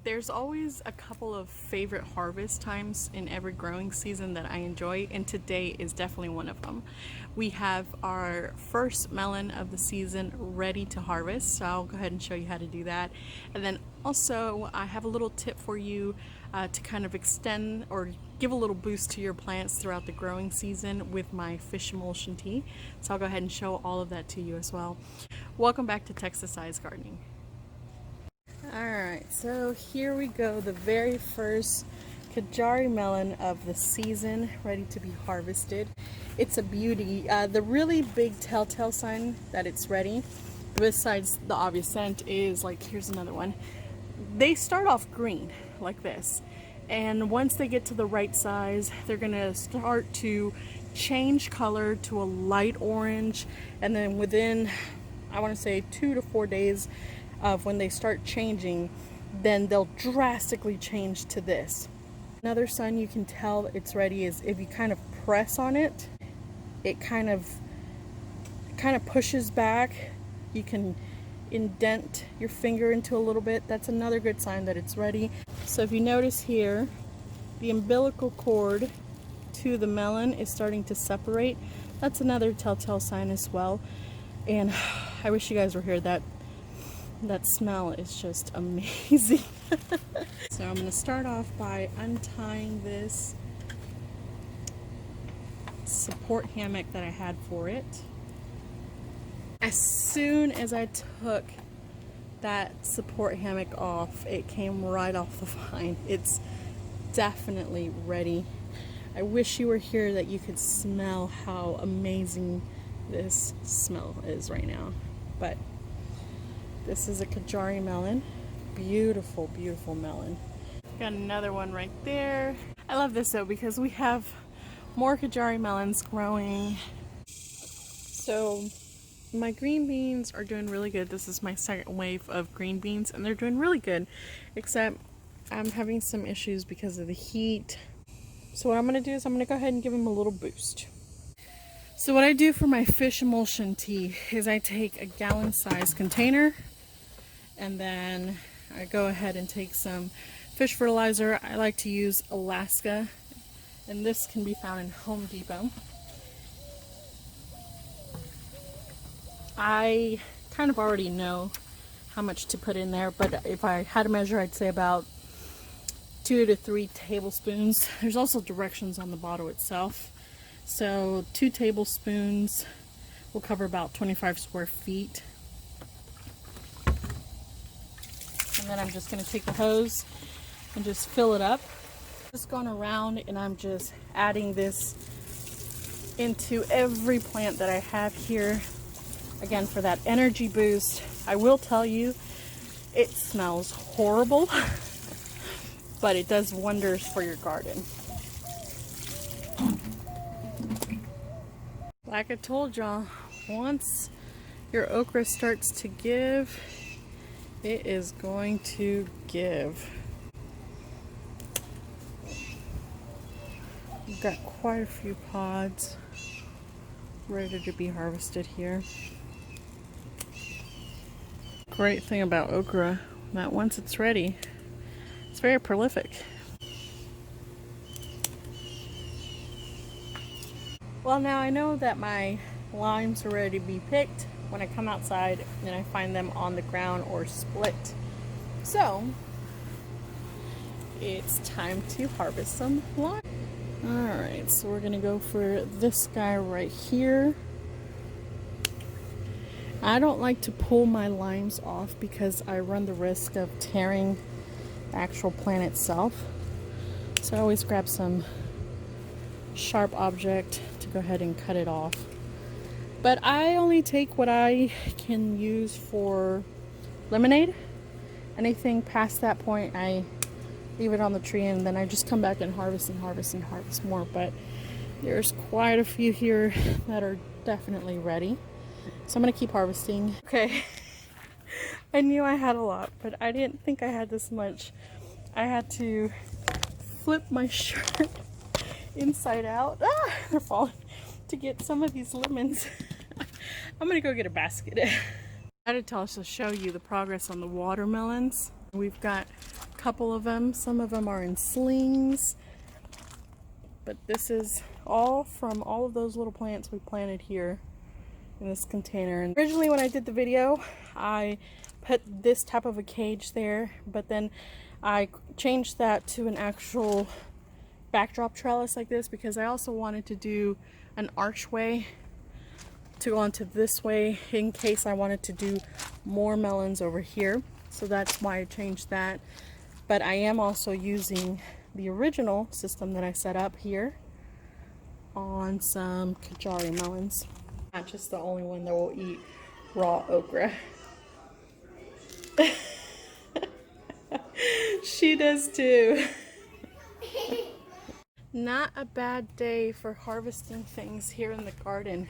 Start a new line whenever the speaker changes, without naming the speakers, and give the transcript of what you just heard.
There's always a couple of favorite harvest times in every growing season that I enjoy, and today is definitely one of them. We have our first melon of the season ready to harvest, so I'll go ahead and show you how to do that. And then also I have a little tip for you to kind of extend or give a little boost to your plants throughout the growing season with my fish emulsion tea. So I'll go ahead and show all of that to you as well. Welcome back to Texas-Sized Gardening. Alright, so here we go, the very first Kajari melon of the season, ready to be harvested. It's a beauty. The really big telltale sign that it's ready, besides the obvious scent, is like, here's another one. They start off green, like this. And once they get to the right size, they're gonna start to change color to a light orange. And then within, I wanna say 2 to 4 days, of when they start changing, then they'll drastically change to this. Another sign you can tell it's ready is if you kind of press on it, it kind of pushes back. You can indent your finger into a little bit. That's another good sign that it's ready. So if you notice here, the umbilical cord to the melon is starting to separate. That's another telltale sign as well. And I wish you guys were here. That smell is just amazing. So I'm going to start off by untying this support hammock that I had for it. As soon as I took that support hammock off, it came right off the vine. It's definitely ready. I wish you were here that you could smell how amazing this smell is right now. But this is a Kajari melon. Beautiful, beautiful melon. Got another one right there. I love this though because we have more Kajari melons growing. So my green beans are doing really good. This is my second wave of green beans and they're doing really good, except I'm having some issues because of the heat. So what I'm going to do is I'm going to go ahead and give them a little boost. So what I do for my fish emulsion tea is I take a gallon size container and then I go ahead and take some fish fertilizer. I like to use Alaska, and this can be found in Home Depot. I kind of already know how much to put in there, but if I had to measure, I'd say about 2 to 3 tablespoons. There's also directions on the bottle itself. So 2 tablespoons will cover about 25 square feet. And then I'm just going to take the hose and just fill it up. Just going around and I'm just adding this into every plant that I have here. Again, for that energy boost. I will tell you, it smells horrible, but it does wonders for your garden. Like I told y'all, once your okra starts to give, it is going to give. We've got quite a few pods ready to be harvested here. Great thing about okra, that once it's ready, it's very prolific. Well, now I know that my limes are ready to be picked when I come outside and I find them on the ground or split. So it's time to harvest some lime. Alright, so we're gonna go for this guy right here. I don't like to pull my limes off because I run the risk of tearing the actual plant itself. So I always grab some sharp object to go ahead and cut it off. But I only take what I can use for lemonade. Anything past that point, I leave it on the tree and then I just come back and harvest and harvest and harvest more. But there's quite a few here that are definitely ready. So I'm going to keep harvesting. Okay, I knew I had a lot, but I didn't think I had this much. I had to flip my shirt inside out. Ah, they're falling. To get some of these lemons. I'm gonna go get a basket. I had to show you the progress on the watermelons. We've got a couple of them. Some of them are in slings. But this is all from all of those little plants we planted here in this container. And originally when I did the video, I put this type of a cage there, but then I changed that to an actual backdrop trellis like this because I also wanted to do an archway to go onto this way in case I wanted to do more melons over here. So that's why I changed that. But I am also using the original system that I set up here on some Kajari melons. Not just the only one that will eat raw okra. She does too. Not a bad day for harvesting things here in the garden.